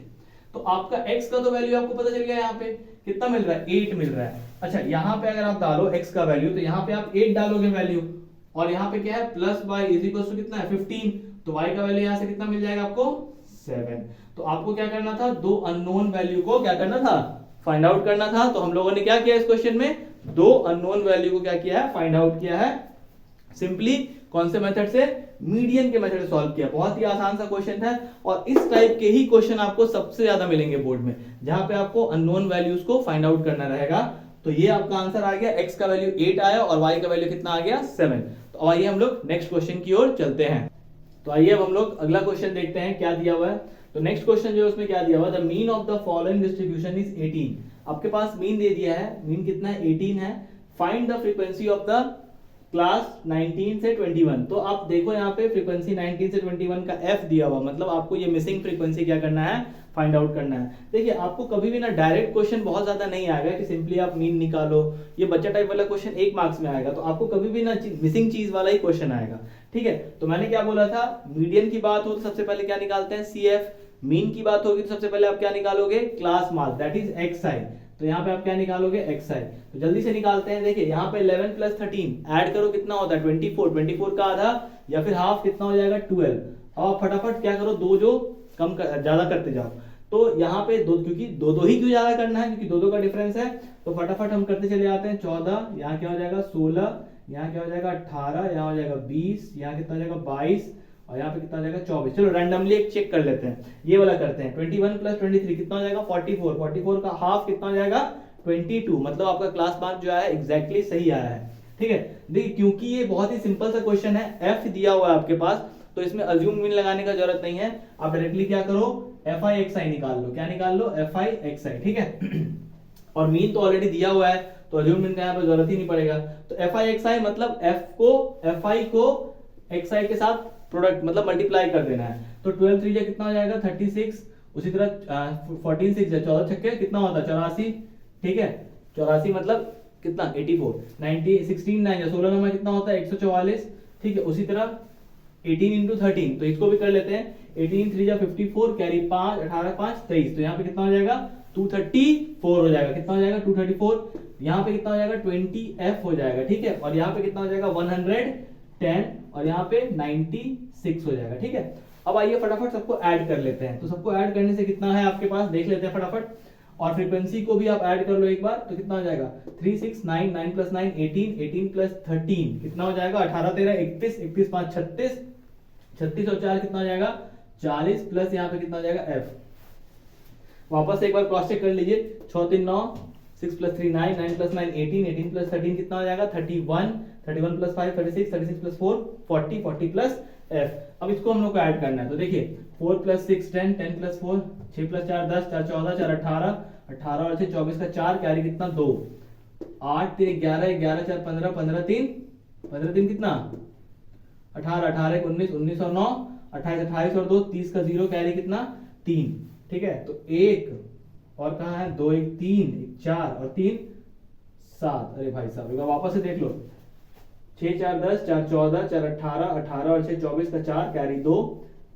Speaker 1: तो आपका x का तो वैल्यू आपको पता चल गया, यहाँ पे कितना मिल रहा है 8 मिल रहा है। अच्छा यहाँ पे अगर आप डालो x का वैल्यू, तो यहाँ पे आप 8 डालोगे वैल्यू, और यहाँ पे क्या है plus y is equal to कितना है 15, तो y का वैल्यू यहाँ से कितना मिल जाएगा आपको 7। तो आपको क्या करना था, दो अननोन वैल्यू को क्या करना था फाइंड आउट करना था। तो हम लोगों ने क्या किया इस क्वेश्चन में, दो अननोन वैल्यू को क्या किया है फाइंड आउट किया है, सिंपली कौन से मेथड से, मीडियन के मेथड से सॉल्व किया। बहुत ही आसान सा क्वेश्चन था, और इस टाइप के ही क्वेश्चन आपको सबसे ज्यादा मिलेंगे बोर्ड में, जहां पे आपको अननोन वैल्यूज को फाइंड आउट करना रहेगा। तो ये आपका आंसर आ गया, x का वैल्यू 8 आया और y का वैल्यू कितना आ गया 7। तो आइए हम लोग नेक्स्ट क्वेश्चन की ओर चलते हैं। तो आइए अब हम लोग अगला क्वेश्चन देखते हैं क्या दिया हुआ है। तो नेक्स्ट क्वेश्चन जो है उसमें क्या दिया हुआ है, the mean of the following distribution is 18। आपके पास मीन दे दिया है, मीन कितना है 18 है। Find the frequency of the class 19 से 21। तो आप देखो यहाँ पे फ्रीक्वेंसी 19 से 21 का f दिया हुआ, मतलब आपको ये मिसिंग फ्रीक्वेंसी क्या करना है फाइंड आउट करना है। देखिए आपको कभी भी ना डायरेक्ट क्वेश्चन बहुत ज्यादा नहीं आएगा कि सिंपली आप मीन निकालो, ये बच्चा टाइप वाला क्वेश्चन 1 मार्क्स में आएगा। तो आपको कभी भी ना मिसिंग चीज वाला ही क्वेश्चन आएगा, ठीक है। तो मैंने क्या बोला था, मीडियन की बात हो तो सबसे पहले क्या निकालते हैं CF, मीन की बात होगी तो सबसे पहले आप क्या निकालोगे class marks that is XI। तो यहाँ पे आप क्या निकालोगे XI। तो जल्दी से निकालते हैं। देखिए यहाँ पे 11 प्लस 13 ऐड करो कितना होता है 24 का आधा या फिर हाफ कितना हो जाएगा 12। अब आप फटाफट क्या करो, दो जो कम ज्यादा करते जाओ। तो यहाँ पे दो, क्योंकि दो ही क्यों ज्यादा करना है, क्योंकि दो का डिफरेंस है, तो फटाफट हम करते चले जाते हैं। 14, यहाँ क्या हो जाएगा 16, यहाँ क्या हो जाएगा 18, यहाँ हो जाएगा 20, यहाँ कितना हो जाएगा 22, और यहाँ पे कितना हो जाएगा 24। चलो रैंडमली एक चेक कर लेते हैं, ये वाला करते हैं। 21 प्लस 23 कितना हो जाएगा 44, 44 का हाफ कितना हो जाएगा 22, मतलब आपका क्लास मार्क जो है एग्जैक्टली सही आया है, ठीक है। देखिए क्योंकि ये बहुत ही सिंपल सा क्वेश्चन है, f दिया हुआ है आपके पास, तो इसमें अज्यूम मीन लगाने का जरूरत नहीं है। आप डायरेक्टली क्या करो FI/XI निकाल लो, क्या निकाल लो FI/XI, ठीक है। और मीन तो ऑलरेडी दिया हुआ है, तो अज्यूम मीन का यहाँ पे जरूरत ही नहीं पड़ेगा। तो FI/XI मतलब FI को XI के साथ प्रोडक्ट मतलब मल्टीप्लाई कर देना है। तो 12 3 कितना हो जाएगा 36, उसी तरह 14 6 14 छक्के कितना होता है 84, ठीक है। 84 मतलब कितना 84, 90 16 9 16 में कितना होता है 144, ठीक है। उसी तरह 18 into 13, तो इसको भी कर लेते हैं। 18 3 54, कैरी 5, 18 5 23, तो यहाँ पे कितना हो जाएगा 234 हो जाएगा। कितना हो जाएगा 234, यहाँ पे कितना हो जाएगा 20f हो जाएगा, ठीक है। और यहाँ पे कितना हो जाएगा 110, और यहाँ पे 96 हो जाएगा, ठीक है। अब आइए फटाफट सबको ऐड कर लेते हैं। तो सबको ऐड करने से कितना है आपके पास देख लेते हैं फटाफट, और फ्रीक्वेंसी को भी आप ऐड कर लो एक बार, तो कितना हो जाएगा 3 6 9 9 प्लस 9 18 18 प्लस 13 कितना हो जाएगा 18 13 31 31 5 36 36 और 4 कितना हो जाएगा 40, प्लस यहाँ पे कितना हो जाएगा f। वापस एक बार क्रॉस चेक कर लीजिए, 6 3 9, 6 प्लस 3 9, 9 प्लस 9 18, 18 प्लस 13 कितना हो जाएगा 31, 31 प्लस 5 36, 36 प्लस 4 40, 40 प्लस f। अब इसको हम लोग को ऐड करना है। तो देखिए 4 प्लस 6 10, 10 प्लस 4 6 प्लस 4 10, 4 14, 4 18, 18 और 6 24 का 4, कैरी कितना 2, 8 3 11, 11 4 15, 15 3 कितना 18, 18 1 19, 19 और 9 28, 28 और 2 30 का 0, कैरी कितना 3, ठीक है। तो 1 और कहाँ है 2 1 3 1 4 और 3 7, अरे भाई साहब एक बार वापस से देख लो, 6 4 10, 4 14, 4 18, 18 और 6 24 का 4 कैरी 2,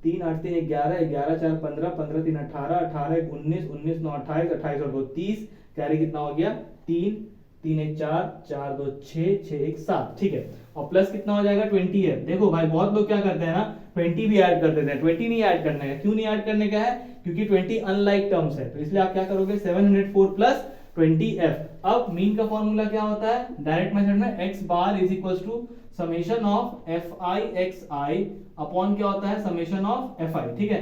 Speaker 1: 3 8 3 11, 11 4 15, 15 3 18, 18 1 19, 19 9 28, 28 और 2 30, कैरी कितना हो गया 3, 3 1 4, 4 2 6, 6 1 7, ठीक है। और प्लस कितना हो जाएगा 20 है। देखो भाई बहुत लोग क्या करते हैं ना 20 भी ऐड कर देते हैं, 20 नहीं ऐड करने का। क्यों नहीं ऐड करने का है? क्योंकि 20 अनलाइक टर्म्स है, तो इसलिए आप क्या करोगे 704 प्लस 20f। अब मीन का फॉर्मूला क्या होता है डायरेक्ट मेथड में? x bar is equal to summation of fi xi upon क्या होता है समेशन ऑफ fi, ठीक है।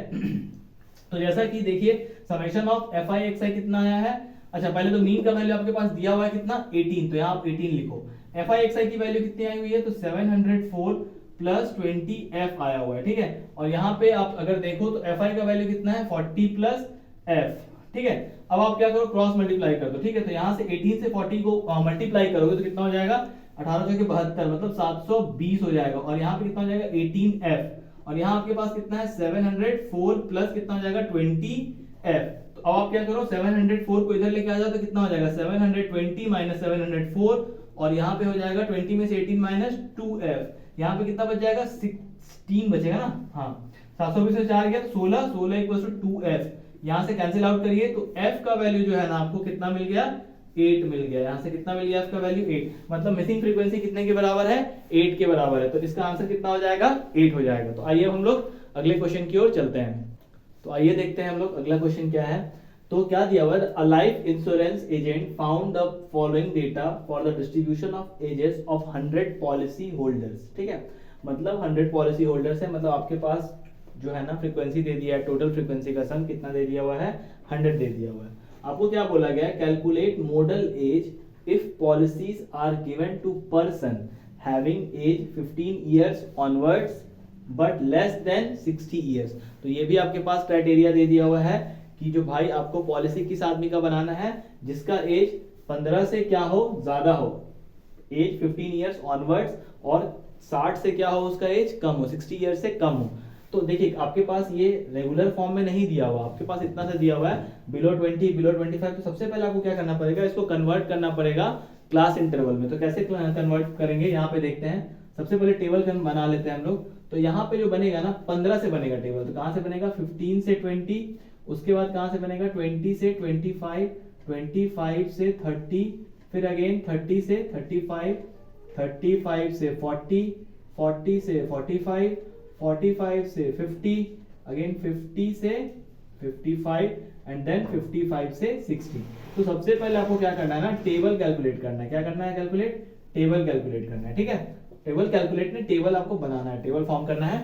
Speaker 1: तो जैसा कि देखिए समेशन ऑफ fi xi कितना आया है। अच्छा पहले तो मीन का वैल्यू आपके पास दिया हुआ है कितना 18, तो यहाँ आप 18 लिखो। fi xi की वैल्यू कितनी आई हुई है? तो 704 प्लस 20f आया हुआ है, ठीक है। और यहाँ पे आप अगर देखो तो fi का वैल्यू कितना है 40 प्लस f, ठीक है। अब आप क्या करो क्रॉस मल्टीप्लाई कर दो, ठीक है। तो यहाँ से 18 से 40 को मल्टीप्लाई करोगे तो कितना हो जाएगा 18 चौके 72, मतलब 720 हो जाएगा। और यहाँ पे कितना हो जाएगा 18f, और यहाँ आपके पास कितना है 704 प्लस कितना हो जाएगा 20f। तो अब आप क्या करो 704 को इधर लेके आ जाओ तो कितना हो जाएगा 720 माइनस 704, और यहाँ पे हो जाएगा 20 में से 18 माइनस 2f, यहाँ पे कितना बच जाएगा 16 बचेगा ना। हाँ 720 से 4 गया तो 16, 16 इक्वल टू 2f, यहां से कैंसिल आउट करिए तो f का वैल्यू जो है ना आपको कितना मिल गया 8 मिल गया। यहां से कितना मिल गया f का वैल्यू 8, मतलब मिसिंग फ्रीक्वेंसी कितने के बराबर है 8 के बराबर है। तो इसका आंसर कितना हो जाएगा 8 हो जाएगा। तो आइए हम लोग अगले क्वेश्चन की ओर चलते हैं। तो आइए देखते हैं हम लोग अगला क्वेश्चन क्या है। तो क्या दिया हुआ है a life insurance agent found the following data for the distribution of ages of 100 policy holders, ठीक है। मतलब 100 पॉलिसी होल्डर्स है, मतलब आपके पास जो है ना फ्रीक्वेंसी दे दिया है, टोटल फ्रीक्वेंसी का सम कितना दे दिया हुआ है 100 दे दिया हुआ है। आपको क्या बोला गया है calculate modal age if policies are given to person having age 15 years onwards but less than 60 years. तो ये भी आपके पास क्राइटेरिया दे दिया हुआ है कि जो भाई आपको पॉलिसी किस आदमी का बनाना है जिसका एज 15 से क्या हो ज्यादा हो, एज 15 इयर्स ऑनवर्ड्स, और 60 से क्या हो उसका एज कम हो, 60 इयर्स से कम हो। तो देखिए आपके पास ये रेगुलर फॉर्म में नहीं दिया हुआ, आपके पास इतना सा दिया हुआ है बिलो 20 बिलो 25। तो सबसे पहले आपको क्या करना पड़ेगा, इसको कन्वर्ट करना पड़ेगा क्लास इंटरवल में। तो कैसे कन्वर्ट करेंगे यहाँ पे देखते हैं। सबसे पहले टेबल बना लेते हैं हम लोग। तो यहाँ पे जो बनेगा ना 15 से बनेगा टेबल। तो कहाँ से बनेगा 15 से 20, उसके बाद कहाँ से बनेगा 20 से 25, 25 से 30, फिर अगेन 30 से 35, 35 से 40, 40 से 45, 45 से 50, अगेन 50 से 55 एंड देन 55 से 60। तो सबसे पहले आपको क्या करना है ना टेबल कैलकुलेट करना है। क्या करना है कैलकुलेट? टेबल कैलकुलेट करना है, ठीक है। टेबल कैलकुलेट में टेबल आपको बनाना है, टेबल फॉर्म करना है।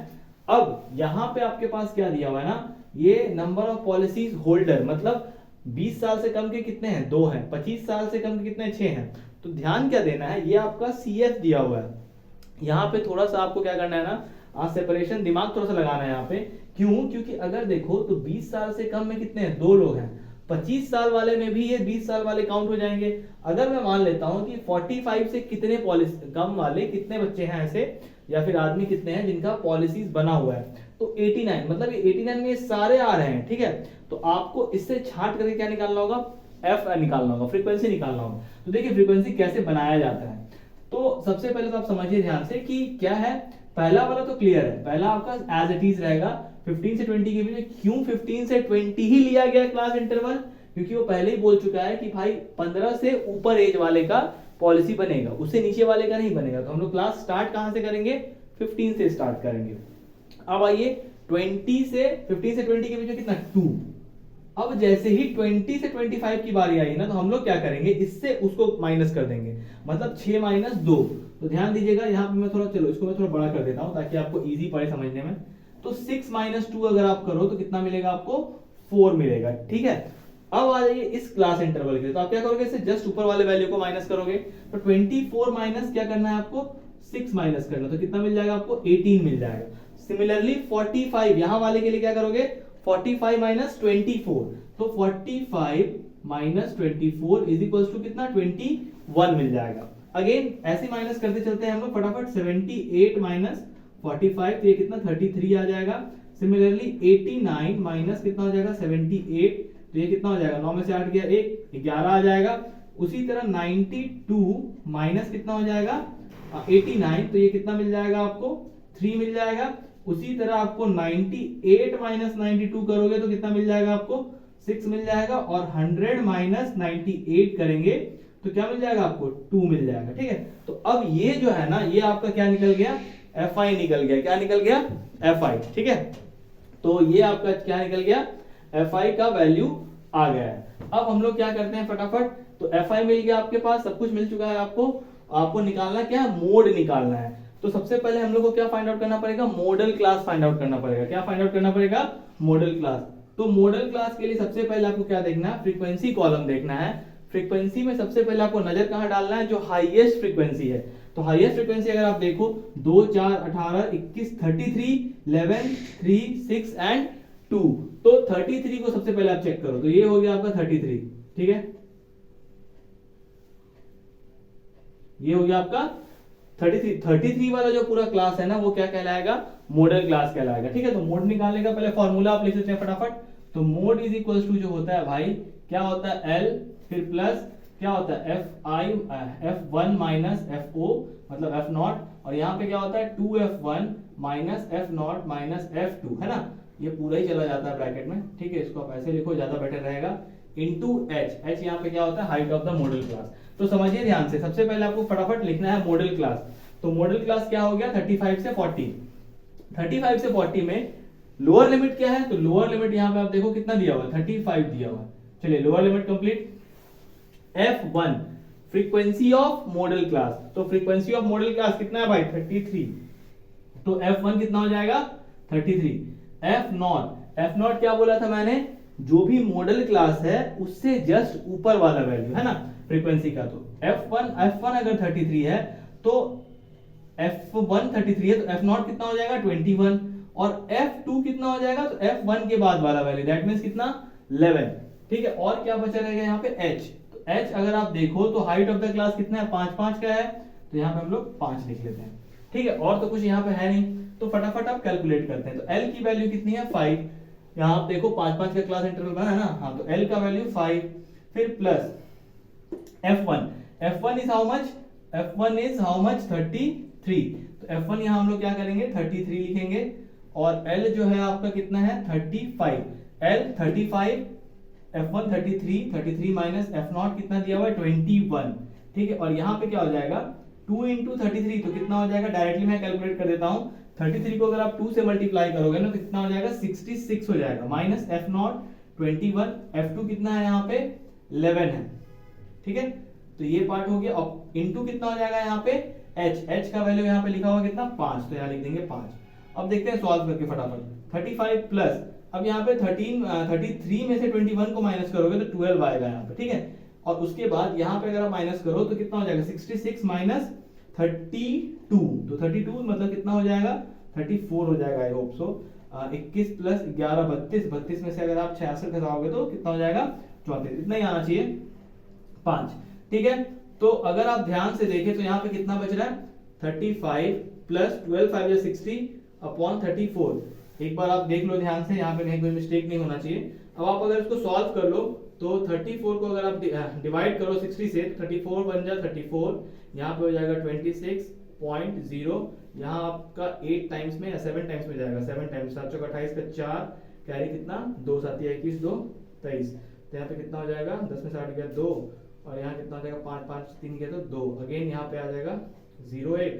Speaker 1: अब यहाँ पे आपके पास क्या दिया हुआ है ना, ये नंबर ऑफ पॉलिसीज होल्डर, मतलब 20 साल से कम के कितने हैं 2 हैं, 25 साल से कम के कितने 6 हैं। तो ध्यान क्या देना है, ये आपका CF दिया हुआ है। यहाँ पे थोड़ा सा आपको क्या करना है ना सेपरेशन दिमाग थोड़ा सा लगाना है यहाँ पे। क्यों? क्योंकि अगर देखो तो 20 साल से कम में कितने हैं 2 लोग हैं, 25 साल वाले में भी ये 20 साल वाले काउंट हो जाएंगे। अगर मैं मान लेता हूं कि 45 से कितने पॉलिसी कम वाले कितने बच्चे हैं ऐसे, या फिर आदमी कितने हैं जिनका पॉलिसीज बना हुआ है, तो 89, मतलब ये 89 में ये सारे आ रहे हैं, ठीक है। तो आपको इससे छांट करके क्या निकालना होगा, एफ निकालना होगा, फ्रीक्वेंसी निकालना होगा। तो देखिए फ्रीक्वेंसी कैसे बनाया जाता है। तो सबसे पहले तो आप समझिए ध्यान से कि क्या है, पहला वाला तो क्लियर है, पहला आपका एज इट इज रहेगा 15 से 20 के बीच। क्यों 15 से 20 ही लिया गया क्लास इंटरवल? क्योंकि वो पहले ही बोल चुका है कि भाई 15 से ऊपर एज वाले का पॉलिसी बनेगा, उससे नीचे वाले का नहीं बनेगा। तो हम लोग क्लास स्टार्ट कहां से करेंगे, 15 से स्टार्ट करेंगे। अब आइए 20 से 15 से 20 के बीच में कितना 2। अब जैसे ही 20 से 25 की बारी आई ना, तो हम लोग क्या करेंगे, इससे उसको माइनस कर देंगे, मतलब 6 माइनस 2। तो ध्यान दीजिएगा यहाँ पे मैं थोड़ा, चलो इसको मैं थोड़ा बड़ा कर देता हूं ताकि आपको इजी पड़े समझने में। तो 6 माइनस 2 अगर आप करो तो कितना मिलेगा आपको, 4 मिलेगा, ठीक है। अब आ जाइए इस क्लास इंटरवल के लिए, तो आप क्या करोगे, इससे जस्ट ऊपर वाले वैल्यू को माइनस करोगे। तो 24 माइनस क्या करना है आपको, 6 माइनस करना, तो कितना मिल जाएगा आपको, 18 मिल जाएगा। सिमिलरली 45 यहां वाले के लिए क्या करोगे, 45 माइनस 24, तो 45 माइनस 24 इज इक्वल टू कितना, 21 मिल जाएगा। अगेन ऐसे माइनस करते चलते हैं हम लोग फटाफट, 78 माइनस 45, तो ये कितना 33 आ जाएगा। सिमिलरली 89 माइनस कितना हो जाएगा 78, तो ये कितना हो जाएगा, 9 में से 8 गया 1, 11 आ जाएगा। उसी तरह 92 माइनस कितना हो जाएगा 89, तो ये कितना मिल जाएगा आपको 3 मिल जाएगा। उसी तरह आपको 98 माइनस 92 करोगे तो कितना मिल जाएगा आपको 6 मिल जाएगा, और 100 माइनस 98 करेंगे तो क्या मिल जाएगा आपको 2 मिल जाएगा। ठीक है, तो अब ये जो है ना ये आपका क्या निकल गया, Fi निकल गया। क्या निकल गया, Fi। ठीक है, तो ये आपका क्या निकल गया, Fi का वैल्यू आ गया है। अब हम लोग क्या करते हैं फटाफट, तो Fi मिल गया आपके पास, सब कुछ मिल चुका है आपको निकालना क्या है, मोड निकालना है। तो सबसे पहले हम लोग को क्या फाइंड आउट करना पड़ेगा, मॉडल क्लास फाइंड आउट करना पड़ेगा। क्या फाइंड आउट करना पड़ेगा, मॉडल क्लास। तो मॉडल क्लास के लिए सबसे पहले आपको क्या देखना है, फ्रीक्वेंसी कॉलम देखना है। फ्रीक्वेंसी में सबसे पहले आपको नजर कहां डालना है, जो हाईएस्ट फ्रीक्वेंसी है। तो हाईएस्ट फ्रीक्वेंसी अगर आप देखो 2, 4, 18, 21, 33, 11, 3, 6 एंड 2, तो 33 को सबसे पहले आप चेक करो, तो ये हो गया आपका 33। ठीक है, ये हो गया आपका 33 वाला जो पूरा क्लास है ना वो क्या कहलाएगा, मॉडल क्लास कहलाएगा। ठीक है, तो मोड निकालने का पहले फॉर्मूला आप लिख सकते हैं फटाफट। तो मोड इज इक्वल टू जो होता है भाई क्या होता है, L फिर प्लस क्या होता है F1 माइनस FO मतलब F0, और यहाँ पे क्या होता है 2F1 minus F0 minus F2, है ना, ये पूरा ही चला जाता है ब्रैकेट में। ठीक है, इसको आप ऐसे लिखो ज्यादा बेटर रहेगा, इनटू H यहाँ पे क्या होता है, height of the model class. तो समझिए ध्यान से, सबसे पहले आपको फटाफट लिखना है मॉडल क्लास। तो मॉडल क्लास क्या हो गया 35 से 40। 35 से 40 में लोअर लिमिट क्या है, तो लोअर लिमिट यहाँ पे आप देखो कितना दिया हुआ है, 35 दिया हुआ है। चलिए lower limit complete. F1 frequency of model class, तो फ्रीक्वेंसी ऑफ मॉडल क्लास कितना है भाई 33, तो F1 कितना हो जाएगा 33। F0 क्या बोला था मैंने, जो भी मॉडल क्लास है उससे जस्ट ऊपर वाला वैल्यू है ना फ्रीक्वेंसी का। तो F1 अगर 33 है तो F1 33 है, तो F0 कितना हो जाएगा 21, और F2 कितना हो जाएगा, तो F1 के बाद वाला वैल्यू, दैट मींस कितना 11। ठीक है, और क्या बचा रहेगा यहाँ पे H। तो H अगर आप देखो तो हाइट ऑफ द क्लास कितना है 5 का है, तो यहाँ पे हम लोग 5 लिख लेते हैं। ठीक है, और तो कुछ यहाँ पे है नहीं, तो फटाफट आप कैलकुलेट करते हैं। तो L की वैल्यू कितनी है 5, यहाँ आप देखो 5 का क्लास इंटरवल बना है ना, हाँ, तो L का वैल्यू 5, फिर plus F1 is how much, F1 is how much 33, तो F1 यहाँ हम लोग क्या करेंगे 33 लिखेंगे, और L जो है आपका कितना है 35, L 35, F1 33 माइनस F0 कितना दिया हुआ है 21। ठीक है, और यहाँ पे क्या हो जाएगा 2 इंटू 33, तो कितना हो जाएगा, डायरेक्टली मैं कैलकुलेट कर देता हूँ। 33 को अगर आप 2 से मल्टीप्लाई करोगे ना तो कितना हो जाएगा 66 हो जाएगा, माइनस F0 21, F2 कितना है यहाँ पे 11 है। ठीक है, तो ये पार्ट हो गया। अब इनटू कितना हो जाएगा यहाँ पे H का वैल्यू यहाँ पे लिखा हुआ कितना 5, तो यहाँ लिख देंगे 5। अब देखते हैं सॉल्व करके फटाफट। 35 प्लस, अब यहाँ पे 33 में से 21 को माइनस करोगे तो 12 आएगा यहाँ पे। ठीक है, और उसके बाद यहाँ पे अगर आप माइनस करो तो कितना हो जाएगा 66 माइनस 32, तो 32 मतलब कितना हो जाएगा 34 हो जाएगा, आई होप सो। 21 प्लस 11 32 में से अगर आप 66 घटाओगे तो कितना हो जाएगा 34, इतना ही आना चाहिए 5। ठीक है, तो अगर आप ध्यान से देखें तो यहाँ पे कितना बच रहा है 35 प्लस 12 5 60 अपॉन 34। एक बार आप देख लो ध्यान से, यहाँ पे कहीं कोई मिस्टेक नहीं होना चाहिए। अब आप अगर इसको सॉल्व कर लो तो 34 को अगर आप डिवाइड करो 60 से, 34 बन जाए 34, यहाँ पे हो जाएगा 26.0, यहाँ आपका 8 टाइम्स में या 7 टाइम्स में जाएगा, 7 टाइम्स 7 चौका 28 का 4, कैरी कितना 2 7 21 2 23, तो यहाँ पे कितना हो जाएगा 10 में 60 गया 2, और यहाँ कितना हो जाएगा 5 5 3 गया तो 2, अगेन यहाँ पे आ जाएगा 0 1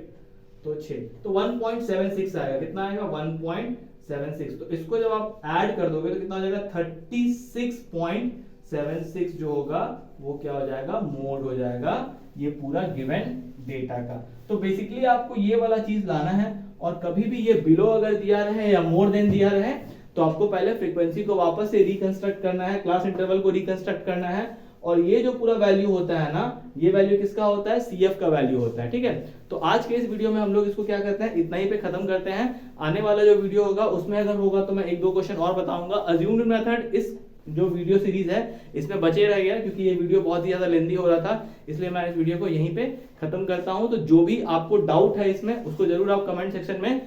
Speaker 1: तो 6, तो 1.76 आएगा। कितना आएगा 1.76। तो इसको जब आप ऐड कर दोगे तो कितना हो जाएगा 36.76 जो होगा वो क्या हो जाएगा मोड हो जाएगा ये पूरा गिवन डेटा का। तो बेसिकली आपको ये वाला चीज लाना है, और कभी भी ये बिलो अगर दिया रहे या मोर देन दिया रहे तो आपको पहले फ्रीक्वेंसी को वापस से रिकंस्ट्रक्ट करना है, क्लास इंटरवल को रिकंस्ट्रक्ट करना है, और ये जो पूरा वैल्यू होता है ना, ये वैल्यू किसका होता है CF का वैल्यू होता है। ठीक है, तो आज के इस वीडियो में हम लोग इसको क्या करते हैं इतना ही पे खत्म करते हैं। आने वाला जो वीडियो होगा उसमें अगर होगा तो मैं 1-2 क्वेश्चन और बताऊंगा। अज्यूम्ड मेथड इस जो वीडियो सीरीज है इसमें बचे रह गया, क्योंकि ये वीडियो बहुत ही ज्यादा लेंथी हो रहा था, इसलिए मैं इस वीडियो को यहीं पे खत्म करता हूं। तो जो भी आपको डाउट है इसमें उसको जरूर आप कमेंट सेक्शन में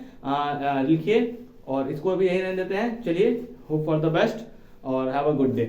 Speaker 1: लिखिए, और इसको अभी यहीं रहने देते हैं। चलिए, होप फॉर द बेस्ट और हैव अ गुड डे।